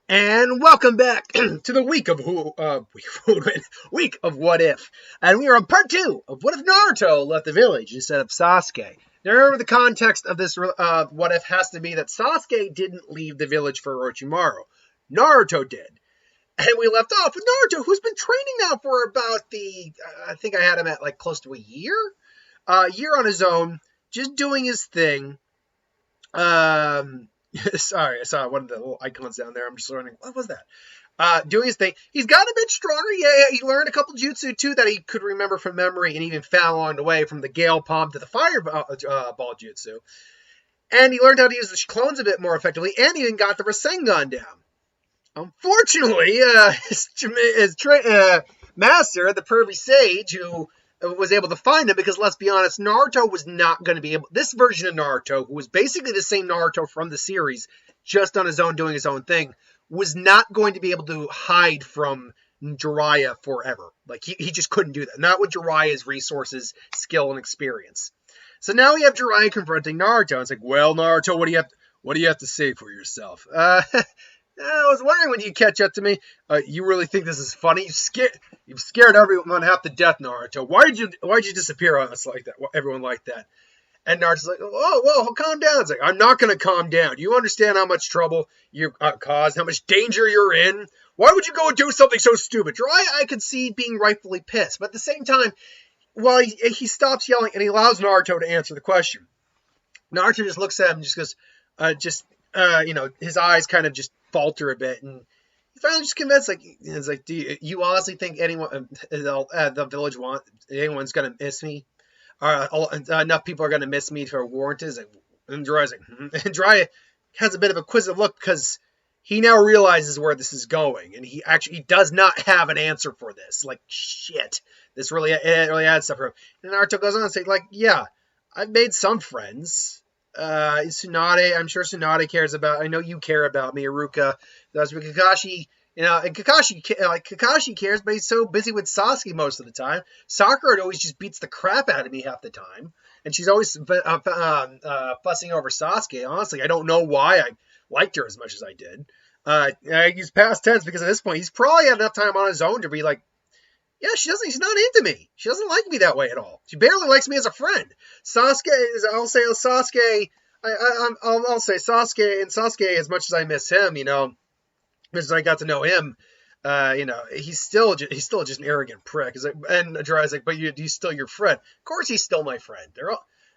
And welcome back to the week of What If, and we are on part 2 of What If Naruto left the village instead of Sasuke. Now remember, the context of this What If has to be that Sasuke didn't leave the village for Orochimaru. Naruto did, and we left off with Naruto, who's been training now for about I think I had him at like close to a year on his own, just doing his thing. Sorry, I saw one of the little icons down there. I'm just learning. What was that? Doing his thing. He's gotten a bit stronger. Yeah, he learned a couple jutsu, too, that he could remember from memory and even found along the way, from the Gale Palm to the Fireball jutsu. And he learned how to use the clones a bit more effectively, and he even got the Rasengan down. Unfortunately, his master, the Pervy Sage, who was able to find him, because let's be honest, Naruto was not going to be able... This version of Naruto, who was basically the same Naruto from the series, just on his own, doing his own thing, was not going to be able to hide from Jiraiya forever. Like, he just couldn't do that. Not with Jiraiya's resources, skill, and experience. So now we have Jiraiya confronting Naruto. It's like, well, Naruto, what do you have to say for yourself? I was wondering when you catch up to me. You really think this is funny? You've scared everyone half to death, Naruto. Why'd you disappear on us like that? Everyone like that. And Naruto's like, oh, whoa, calm down. It's like, I'm not going to calm down. Do you understand how much trouble you caused, how much danger you're in? Why would you go and do something so stupid? Jiraiya, I could see being rightfully pissed. But at the same time, while he stops yelling and he allows Naruto to answer the question, Naruto just looks at him and just goes, his eyes kind of just falter a bit, and he's finally just convinced. Like, it's like, do you honestly think anyone the village anyone's gonna miss me? Enough people are gonna miss me for warrant is? And Jiraiya's like, and Jiraiya has a bit of a quizzical look, because he now realizes where this is going, and he does not have an answer for this. Like, shit, this really adds stuff for him. And Naruto goes on and says, like, yeah, I've made some friends. Tsunade, I'm sure Tsunade cares about. I know you care about me, Iruka. That's with Kakashi. And Kakashi cares, but he's so busy with Sasuke most of the time. Sakura always just beats the crap out of me half the time, and she's always fussing over Sasuke. Honestly, I don't know why I liked her as much as I did. I use past tense because at this point he's probably had enough time on his own to be like, yeah, she's not into me. She doesn't like me that way at all. She barely likes me as a friend. I'll say Sasuke and Sasuke, as much as I miss him, as I got to know him, he's still just an arrogant prick. And Jiraiya's like, but he's still your friend. Of course he's still my friend.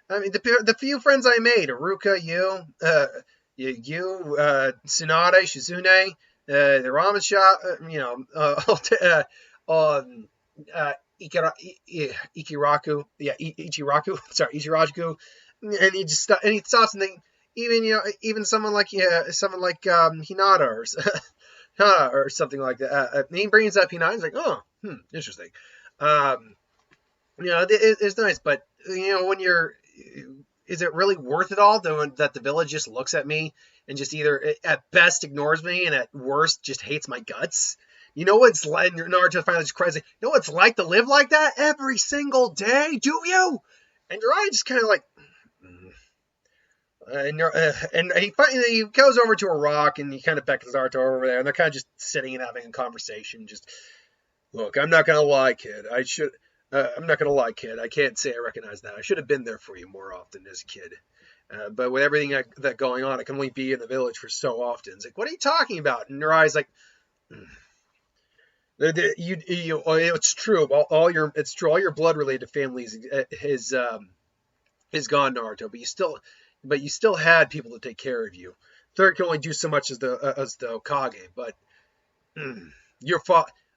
The few friends I made, Iruka, you, Tsunade, Shizune, the ramen shop, Ichiraku, and he stops and thinks, even someone like Hinata or something like that. And he brings up Hinata. He's like, oh, interesting. It's nice, but is it really worth it all that the village just looks at me and just either at best ignores me and at worst just hates my guts? You know what it's like? Naruto finally just cries, like, you know what it's like to live like that every single day? Do you? And Jiraiya just kind of like, and he goes over to a rock and he kind of beckons Naruto over there, and they're kind of just sitting and having a conversation. Just, look, I'm not gonna lie, kid. I'm not gonna lie, kid. I can't say I recognize that. I should have been there for you more often as a kid. But with everything that going on, I can only be in the village for so often. It's like, what are you talking about? And Jiraiya's like, it's true. All your blood related families is gone, Naruto. But you still had people to take care of you. Third can only do so much as the Hokage. But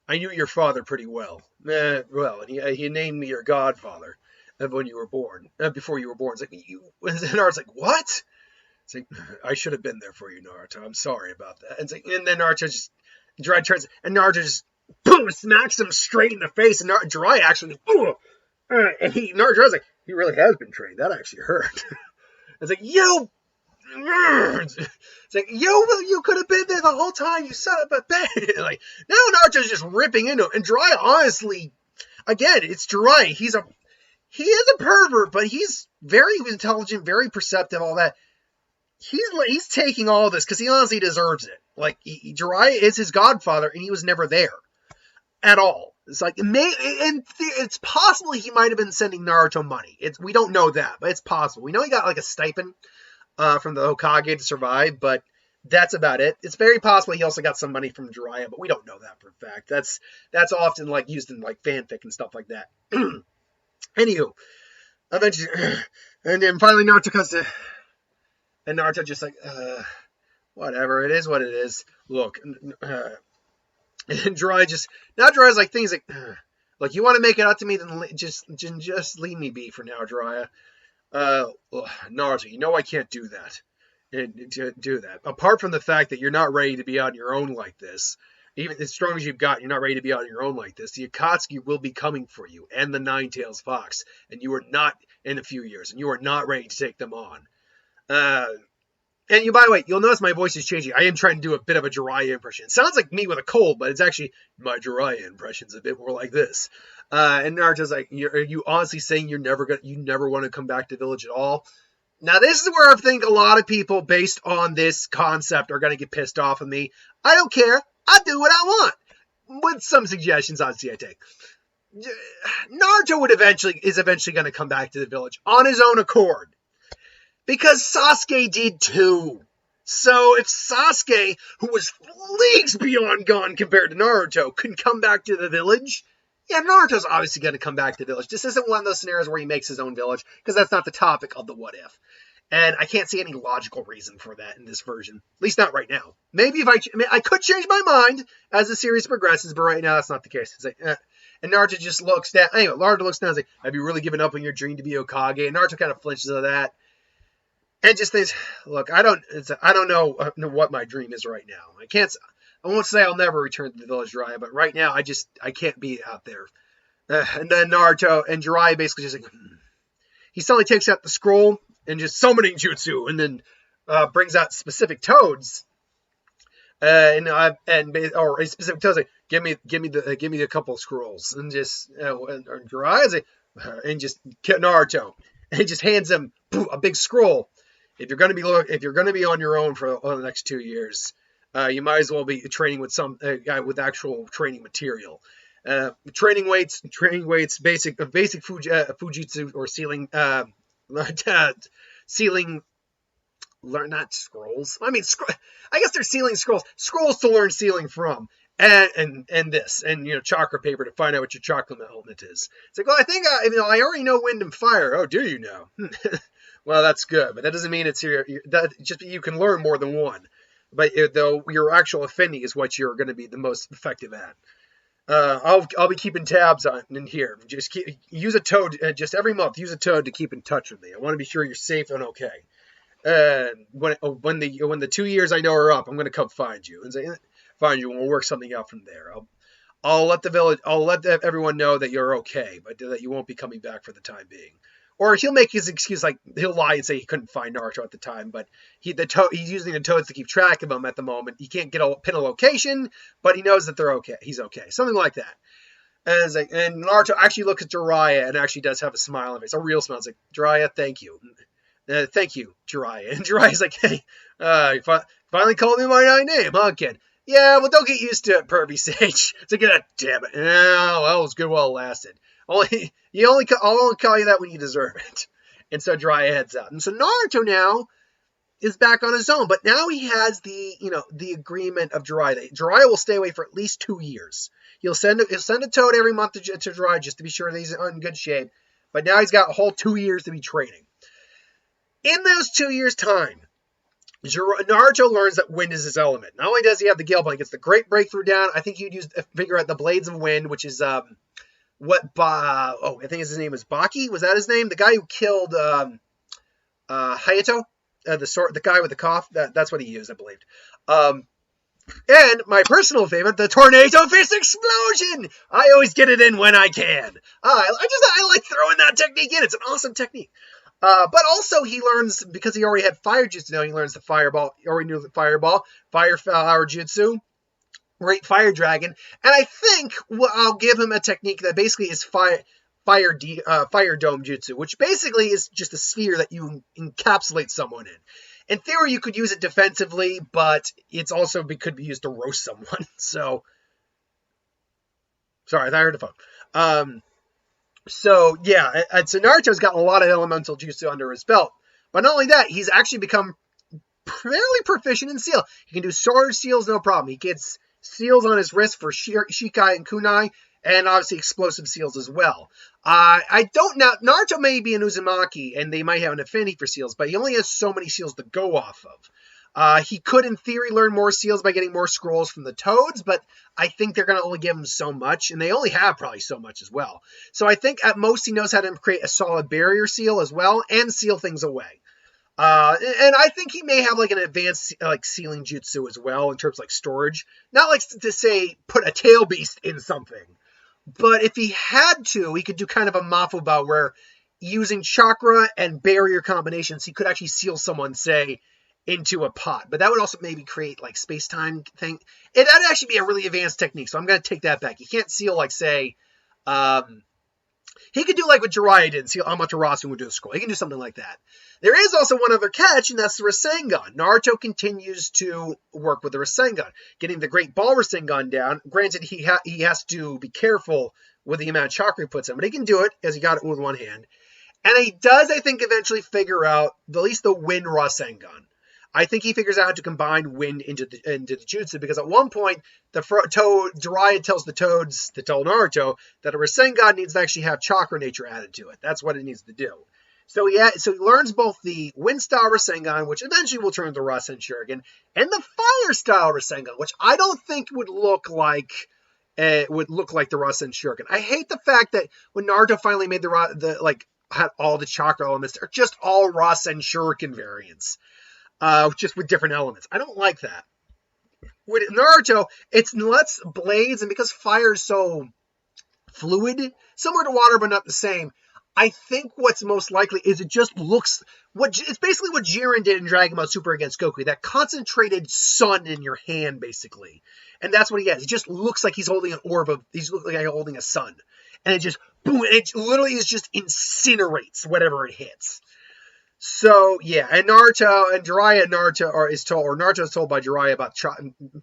I knew your father pretty well. And he named me your godfather when you were born. Before you were born, it's like Naruto's like, what? It's like, I should have been there for you, Naruto. I'm sorry about that. And then Naruto just turns, and Naruto just boom, smacks him straight in the face, and Jiraiya actually, Naruto's like, he really has been trained. That actually hurt. It's like, you could have been there the whole time, you son of a bitch. Like, now Naruto's just ripping into him, and Jiraiya, honestly, again, it's Jiraiya. He is a pervert, but he's very intelligent, very perceptive, all that. He's taking all this because he honestly deserves it. Like, Jiraiya is his godfather, and he was never there at all. It's like, it's possible he might have been sending Naruto money. We don't know that, but it's possible. We know he got like a stipend from the Hokage to survive, but that's about it. It's very possible he also got some money from Jiraiya, but we don't know that for a fact. That's often like used in like fanfic and stuff like that. Anywho, eventually, and then finally Naruto comes to, and Naruto just like, whatever, it is what it is. Look, and Jiraiya's like things like, look, you want to make it out to me, then just leave me be for now, Jiraiya. Naruto, you know I can't do that. Do that. Apart from the fact that you're not ready to be on your own like this, even as strong as you've got, you're not ready to be on your own like this. The Akatsuki will be coming for you, and the Nine-Tails Fox, and you are not in a few years, and you are not ready to take them on. And by the way, you'll notice my voice is changing. I am trying to do a bit of a Jiraiya impression. It sounds like me with a cold, but it's actually my Jiraiya impression's a bit more like this. And Naruto's like, are you honestly saying you never want to come back to the village at all? Now, this is where I think a lot of people, based on this concept, are going to get pissed off at me. I don't care. I do what I want. With some suggestions on CIT. Naruto is eventually going to come back to the village on his own accord. Because Sasuke did too. So if Sasuke, who was leagues beyond gone compared to Naruto, can come back to the village, yeah, Naruto's obviously going to come back to the village. This isn't one of those scenarios where he makes his own village, because that's not the topic of the what if. And I can't see any logical reason for that in this version. At least not right now. Maybe I could change my mind as the series progresses, but right now that's not the case. It's like, and Naruto just looks down. Anyway, Naruto looks down and is like, have you really given up on your dream to be Hokage? And Naruto kind of flinches at that. And just thinks, look, I don't know what my dream is right now. I won't say I'll never return to the village, Jiraiya, but right now I can't be out there. And then Naruto and Jiraiya basically just like, he suddenly takes out the scroll and just summoning jutsu, and then brings out specific toads, or a specific toads like, give me the couple of scrolls, and just Jiraiya's like, and just Naruto, and he just hands him a big scroll. If you're going to be on your own for the next 2 years, you might as well be training with some guy with actual training material. Training weights, basic Fujitsu or ceiling, not scrolls. I mean, I guess they're ceiling scrolls to learn ceiling from, and this, and chakra paper to find out what your chakra element is. It's like, well, I think I already know wind and fire. Oh, do you know? Well, that's good, but that doesn't mean it's just you can learn more than one. But though your actual affinity is what you're going to be the most effective at. I'll be keeping tabs on in here. Just use a toad. Just every month, use a toad to keep in touch with me. I want to be sure you're safe and okay. And when the 2 years I know are up, I'm going to come find you and we'll work something out from there. I'll let everyone know that you're okay, but that you won't be coming back for the time being. Or he'll make his excuse, like he'll lie and say he couldn't find Naruto at the time, but he's using the toads to keep track of them at the moment. He can't pin a location, but he knows that they're okay. He's okay, something like that. And Naruto actually looks at Jiraiya and actually does have a smile on his face, a real smile. It's like, Jiraiya, thank you, Jiraiya. And Jiraiya's like, hey, you finally called me my name, huh, kid? Yeah, well, don't get used to it, Pervy Sage. It's like, damn it. Yeah, well, it was good while it lasted. I'll only call you that when you deserve it. And so Jiraiya heads out. And so Naruto now is back on his own, but now he has the agreement of Jiraiya. Jiraiya will stay away for at least 2 years. He'll send a toad every month to Jiraiya just to be sure that he's in good shape. But now he's got a whole 2 years to be training. In those 2 years' time, Naruto learns that wind is his element. Not only does he have the Gale Bond, he gets the Great Breakthrough down. I think he'd figure out the Blades of Wind, which is I think his name is Baki. Was that his name? The guy who killed Hayato, the guy with the cough. That's what he used, I believed. And my personal favorite, the Tornado Fist Explosion. I always get it in when I can. I like throwing that technique in. It's an awesome technique. But also he learns, because he already had fire jutsu now, he learns the fireball. He already knew the fireball, fire flower jutsu, great fire dragon. And I think I'll give him a technique that basically is fire dome jutsu, which basically is just a sphere that you encapsulate someone in. in theory, you could use it defensively, but it's also could be used to roast someone. So, sorry, I heard the phone. So yeah, so Naruto's got a lot of elemental jutsu under his belt. But not only that, he's actually become fairly proficient in seal. He can do sword seals, no problem. He gets seals on his wrist for Shikai and Kunai, and obviously explosive seals as well. I don't know. Naruto may be an Uzumaki, and they might have an affinity for seals, but he only has so many seals to go off of. He could, in theory, learn more seals by getting more scrolls from the toads, but I think they're going to only give him so much, and they only have probably so much as well. So I think at most he knows how to create a solid barrier seal as well, and seal things away. And I think he may have like an advanced like sealing jutsu as well in terms of like storage. Not like to say put a tail beast in something, but if he had to, he could do kind of a Mafuba where using chakra and barrier combinations, he could actually seal someone, say, into a pot. But that would also maybe create like space-time thing. That'd actually be a really advanced technique, so I'm going to take that back. You can't seal like, say, he could do like what Jiraiya did, seal Amaterasu would do a scroll. He can do something like that. There is also one other catch, and that's the Rasengan. Naruto continues to work with the Rasengan, getting the Great Ball Rasengan down. Granted, he has to be careful with the amount of chakra he puts in, but he can do it, as he got it with one hand. And he does, I think, eventually figure out at least the Wind Rasengan. I think he figures out how to combine wind into the jutsu, because at one point, Jiraiya tells the toads to tell Naruto that a Rasengan needs to actually have chakra nature added to it. That's what it needs to do. So he learns both the wind style Rasengan, which eventually will turn into Rasen Shuriken, and the fire style Rasengan, which I don't think would look like the Rasen Shuriken. I hate the fact that when Naruto finally made had all the chakra elements, they're just all Rasen Shuriken variants. Just with different elements. I don't like that. With Naruto, it's less blades, and because fire is so fluid, similar to water but not the same, I think what's most likely is it just looks... It's basically what Jiren did in Dragon Ball Super against Goku, that concentrated sun in your hand, basically. And that's what he has. It just looks like he's holding an orb of... He's looking like holding a sun. And it just... Boom! And it literally is just incinerates whatever it hits. So, yeah, and Naruto and Jiraiya Naruto is told by Jiraiya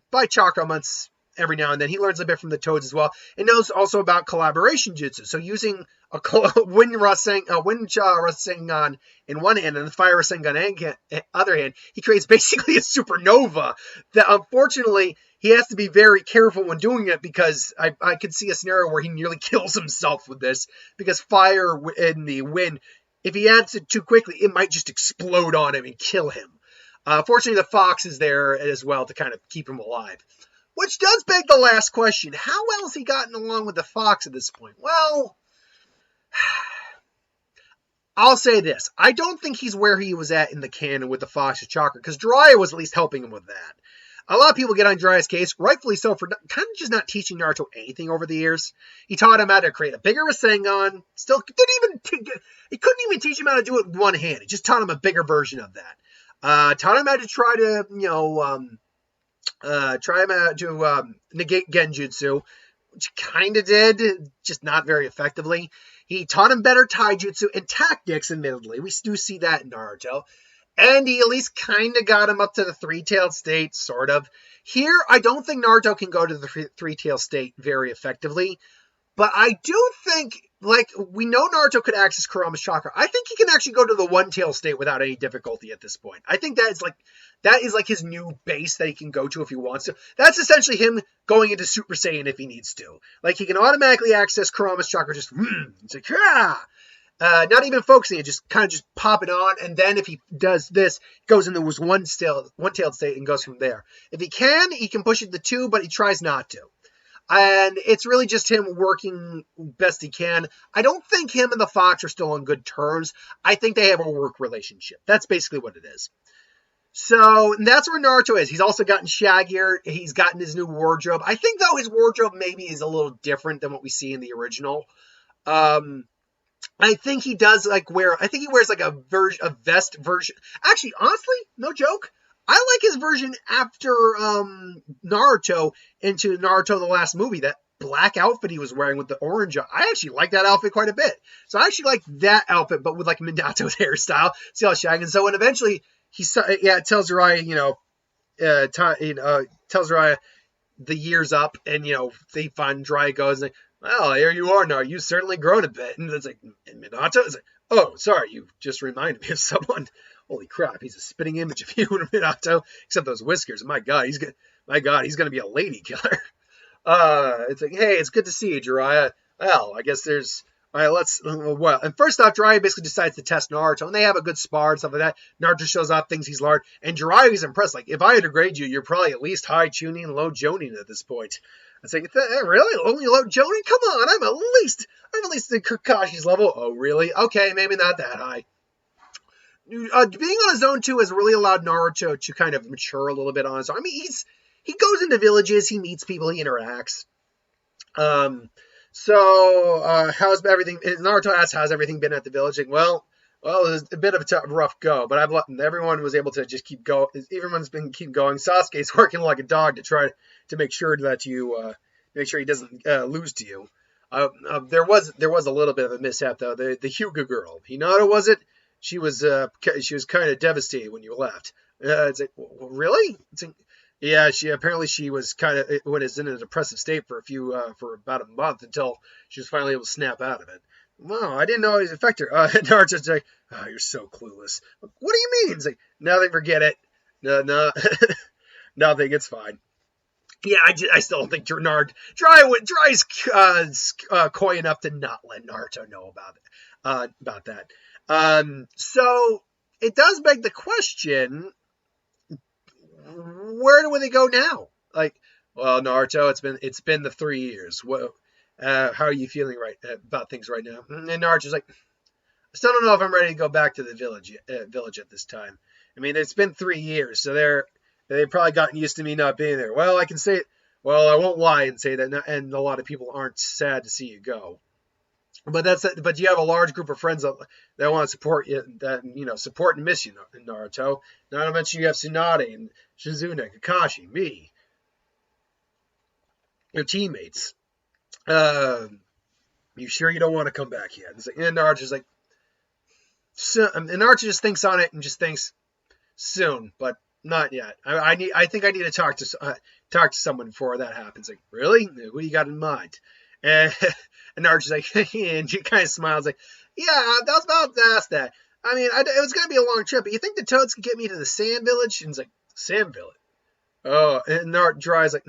by chakra months every now and then. He learns a bit from the toads as well, and knows also about collaboration jutsu. So using a wind Rasengan in one hand and the fire Rasengan in the other hand, he creates basically a supernova that unfortunately he has to be very careful when doing it, because I could see a scenario where he nearly kills himself with this, because fire and the wind, if he adds it too quickly, it might just explode on him and kill him. Fortunately, the fox is there as well to kind of keep him alive. Which does beg the last question. How well has he gotten along with the fox at this point? Well, I'll say this. I don't think he's where he was at in the canon with the fox's chakra, because Jiraiya was at least helping him with that. A lot of people get on Jiraiya's case, rightfully so, for kind of just not teaching Naruto anything over the years. He taught him how to create a bigger Rasengan. He couldn't even teach him how to do it with one hand. He just taught him a bigger version of that. Taught him how to try to negate Genjutsu, which kind of did, just not very effectively. He taught him better taijutsu and tactics, admittedly. We do see that in Naruto. And he at least kind of got him up to the three-tailed state, sort of. Here, I don't think Naruto can go to the three-tailed state very effectively. But I do think, we know Naruto could access Kurama's chakra. I think he can actually go to the one-tailed state without any difficulty at this point. I think that is his new base that he can go to if he wants to. That's essentially him going into Super Saiyan if he needs to. He can automatically access Kurama's chakra, just, it's like, ah! Not even focusing it, just kind of just pop it on, and then if he does this, he goes into his one-tailed state and goes from there. If he can push it to 2, but he tries not to. And it's really just him working best he can. I don't think him and the fox are still on good terms. I think they have a work relationship. That's basically what it is. So that's where Naruto is. He's also gotten shaggier. He's gotten his new wardrobe. I think, though, his wardrobe maybe is a little different than what we see in the original. I think he does he wears a vest version. Actually, honestly, no joke, I like his version after Naruto into Naruto the Last Movie. That black outfit he was wearing with the orange. I actually like that outfit quite a bit. So I actually like that outfit, but with Minato's hairstyle. See how shaggy. And so when eventually it tells Jiraiya, tells Jiraiya the year's up, and they find Jiraiya goes like, well, here you are now. You've certainly grown a bit. And it's like, Minato? It's like, oh, sorry, you just reminded me of someone. Holy crap, he's a spitting image of you, Minato. Except those whiskers. My God, he's gonna be a lady killer. It's like, hey, it's good to see you, Jiraiya. Well, I guess there's. All right, and first off, Jiraiya basically decides to test Naruto, and they have a good spar and stuff like that. Naruto shows up, thinks he's large, and Jiraiya is impressed. Like, if I had to grade you, you're probably at least high tuning, low joning at this point. It's like, really? Only low joning? Come on, I'm at least at Kakashi's level. Oh, really? Okay, maybe not that high. Being on his own, too, has really allowed Naruto to kind of mature a little bit on his own. I mean, he goes into villages, he meets people, he interacts. How's everything? Naruto asks, how's everything been at the village? Like, well, it was a bit of a rough go, but everyone was able to just keep going. Everyone's been keep going. Sasuke's working like a dog to try to make sure that make sure he doesn't lose to you. There was a little bit of a mishap though. The Hyuga girl, Hinata, was it? She was kind of devastated when you left. It's like, really? It's like, yeah, she was kind of in a depressive state for about a month until she was finally able to snap out of it. Wow, I didn't know it affected her. Naruto's like, oh, you're so clueless. What do you mean? It's like, nothing, forget it. No, nothing, it's fine. Yeah, I still don't think Jiraiya's coy enough to not let Naruto know about that. So it does beg the question, where do they go now? Like, well, Naruto, it's been the 3 years. How are you feeling about things right now? And Naruto's like, I still don't know if I'm ready to go back to the village at this time. I mean, it's been 3 years, so they've probably gotten used to me not being there. Well, I won't lie and say that, and a lot of people aren't sad to see you go. But you have a large group of friends that want to support you, support and miss you, Naruto. Not to mention you have Tsunade and Shizune, Kakashi, me, your teammates. You sure you don't want to come back yet? And Naruto's like, and Naruto just thinks on it and just thinks soon, but not yet. I think I need to talk to someone before that happens. Like, really? Who do you got in mind? And Naruto's like, and she kind of smiles like, yeah, I was about to ask that. I mean, it was going to be a long trip, but you think the Toads can get me to the Sand Village? And he's like, Sand Village? Oh, and Jiraiya's like,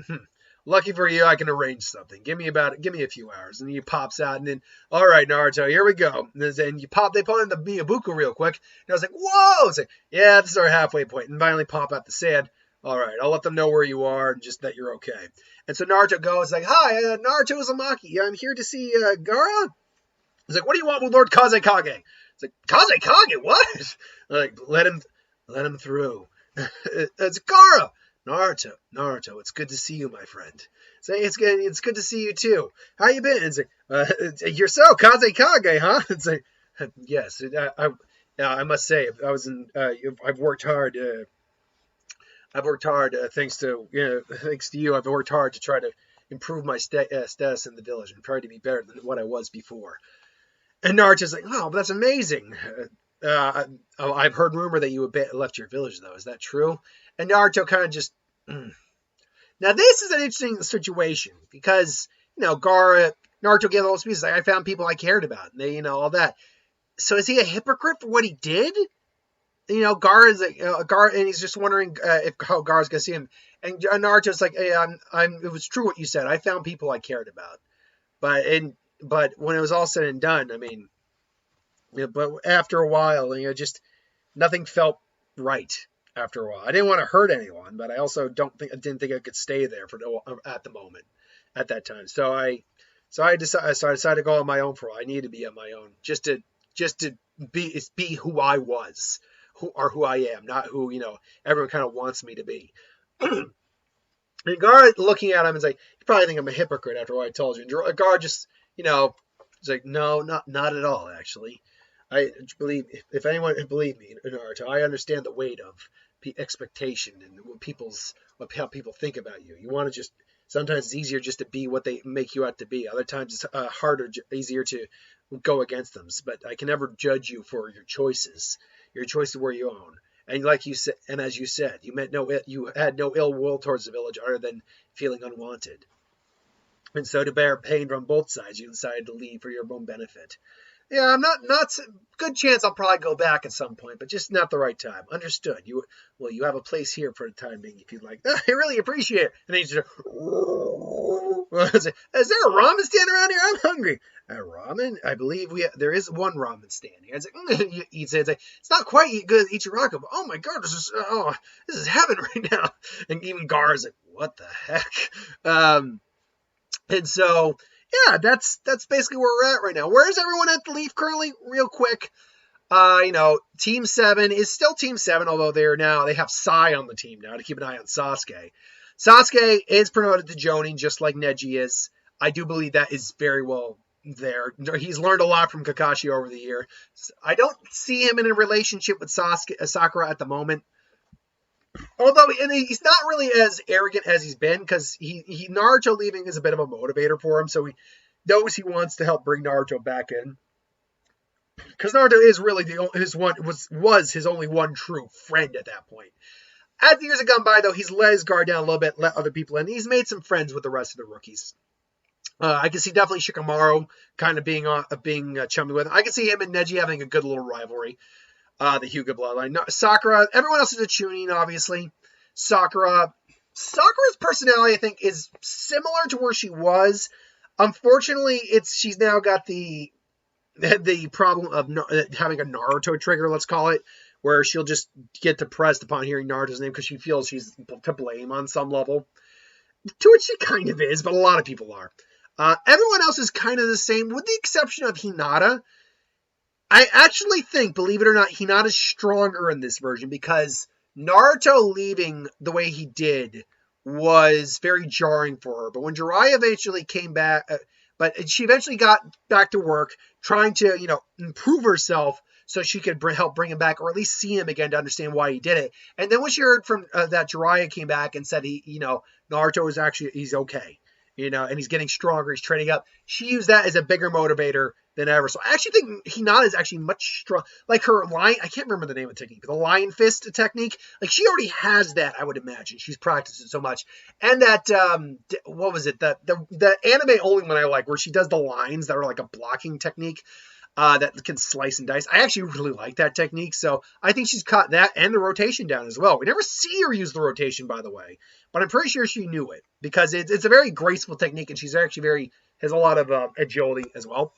lucky for you, I can arrange something. Give me a few hours. And he pops out, and then, all right, Naruto, here we go. And then they pop in the Miyabuku real quick. And I was like, whoa! It's like, yeah, this is our halfway point. And finally pop out the sand. All right, I'll let them know where you are and just that you're okay. And so Naruto goes like, hi, Naruto Uzumaki. I'm here to see Gaara. He's like, what do you want with Lord Kazekage? It's like, Kazekage, what? Like, let him through. It's Gaara. Naruto, it's good to see you, my friend. It's good to see you too. How you been? It's like, you're so Kazekage, huh? It's like, yes. I must say, I've worked hard. Thanks to you. I've worked hard to try to improve my status in the village and try to be better than what I was before. And Naruto's like, oh, that's amazing. I've heard rumor that you left your village, though. Is that true? And Naruto kind of just... Now, this is an interesting situation because, Naruto gave all those pieces. Like, I found people I cared about, and they, all that. So is he a hypocrite for what he did? Gaara is like, Gaara, and he's just wondering how Gaara's gonna see him. And Naruto's like, hey, it was true what you said. I found people I cared about, but when it was all said and done, I mean, but after a while, just nothing felt right. After a while, I didn't want to hurt anyone, but I also didn't think I could stay there at the moment, at that time. So I decided to go on my own for a while. I needed to be on my own, just to be who I was. Who I am, not who, everyone kind of wants me to be. And Gaara looking at him is like, you probably think I'm a hypocrite after what I told you. And Gaara just, is like, no, not at all, actually. I believe, if anyone can believe me, Naruto, I understand the weight of expectation and how people think about you. You want to sometimes it's easier just to be what they make you out to be. Other times it's easier to go against them. But I can never judge you for your choices. Your choices were your own. And like you said, and as you said, you had no ill will towards the village other than feeling unwanted. And so to bear pain from both sides, you decided to leave for your own benefit. Yeah, I'm not good chance I'll probably go back at some point, but just not the right time. Understood. You have a place here for the time being if you'd like. I really appreciate it. And then you just is there a ramen stand around here? I'm hungry. A ramen? I believe there is one ramen stand here. It's like it's not quite good as Ichiraku, but oh my god, this is heaven right now. And even Gar's like, what the heck? And so yeah, that's basically where we're at right now. Where's everyone at the Leaf currently? Real quick, Team 7 is still Team 7, although they have Sai on the team now to keep an eye on Sasuke. Sasuke is promoted to Jonin, just like Neji is. I do believe that is very well there. He's learned a lot from Kakashi over the year. I don't see him in a relationship with Sakura at the moment. Although he's not really as arrogant as he's been, because Naruto leaving is a bit of a motivator for him, so he knows he wants to help bring Naruto back in. Because Naruto is really was his only one true friend at that point. As the years have gone by, though, he's let his guard down a little bit, let other people in. He's made some friends with the rest of the rookies. I can see definitely Shikamaru kind of being chummy with him. I can see him and Neji having a good little rivalry. The Hyuga bloodline. Sakura, everyone else is a Chunin, obviously. Sakura's personality, I think, is similar to where she was. Unfortunately, she's now got the problem of having a Naruto trigger, let's call it, where she'll just get depressed upon hearing Naruto's name because she feels she's to blame on some level. To which she kind of is, but a lot of people are. Everyone else is kind of the same, with the exception of Hinata. I actually think, believe it or not, Hinata's stronger in this version because Naruto leaving the way he did was very jarring for her. But when Jiraiya eventually came back, but she eventually got back to work, trying to, improve herself so she could help bring him back, or at least see him again to understand why he did it. And then when she heard from that Jiraiya came back and said Naruto is he's okay, and he's getting stronger, he's training up. She used that as a bigger motivator than ever. So I actually think Hinata is actually much strong. Like her I can't remember the name of the technique, but the lion fist technique, like she already has that, I would imagine. She's practiced it so much. And that, what was it? The anime only one I like, where she does the lines that are like a blocking technique that can slice and dice. I actually really like that technique. So I think she's caught that and the rotation down as well. We never see her use the rotation, by the way, but I'm pretty sure she knew it because it's a very graceful technique, and she's actually has a lot of agility as well.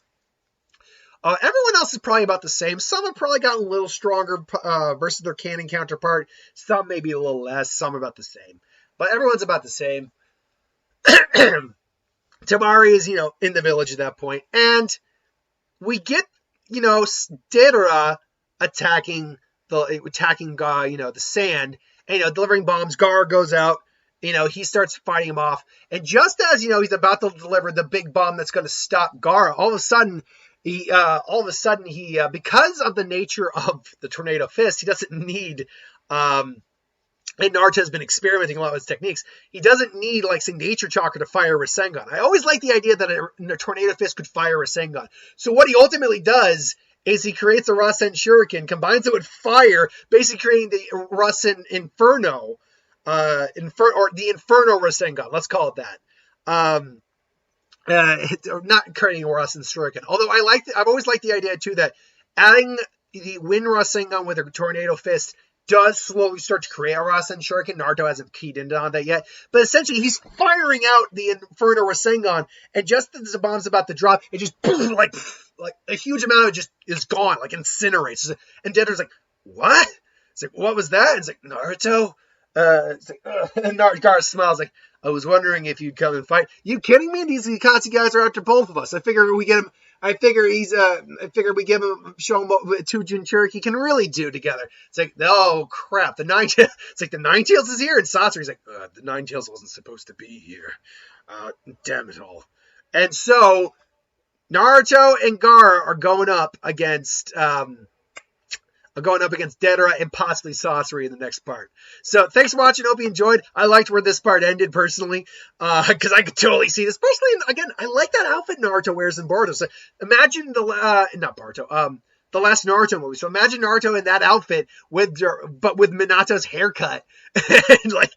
Everyone else is probably about the same. Some have probably gotten a little stronger versus their canon counterpart. Some maybe a little less. Some about the same. But everyone's about the same. Tamari is, in the village at that point. And we get, Deidara attacking the sand. And, delivering bombs. Gar goes out. He starts fighting him off. And just as, he's about to deliver the big bomb that's going to stop Gar, all of a sudden, he because of the nature of the tornado fist, he doesn't need, and Naruto has been experimenting a lot with his techniques, he doesn't need, like, say, nature chakra to fire a Rasengan. I always like the idea that a tornado fist could fire a Rasengan. So what he ultimately does is he creates a Rasen Shuriken, combines it with fire, basically creating the Rasen Inferno, or the Inferno Rasengan, let's call it that. Not creating a Rasen Shuriken. Although I've always liked the idea too that adding the Wind Rasengan with a Tornado Fist does slowly start to create a Rasen Shuriken. Naruto hasn't keyed into on that yet, but essentially he's firing out the Inferno Rasengan, and just as the bomb's about to drop, it just like a huge amount of it just is gone, like incinerates. And Deidara's like, "What?" It's like, "What was that?" And it's like, "Naruto." It's like, and Naruto smiles like, "I was wondering if you'd come and fight." You kidding me? These Ikatsu guys are after both of us. I figure we get him. I figure we give him, show him what two Jinchuriki can really do together. It's like, oh crap, it's like the Ninetales is here, and Sasuke's like, the Ninetales wasn't supposed to be here. Damn it all. And so Naruto and Gar are going up against Deidara and possibly Sasori in the next part. So thanks for watching. Hope you enjoyed. I liked where this part ended personally, because I could totally see this. Personally, again, I like that outfit Naruto wears in Boruto. So imagine not Boruto, the last Naruto movie. So imagine Naruto in that outfit but with Minato's haircut, and like,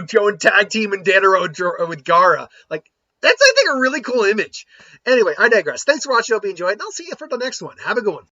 going tag team and Deidara with Gaara. Like, that's, I think, a really cool image. Anyway, I digress. Thanks for watching. Hope you enjoyed, and I'll see you for the next one. Have a good one.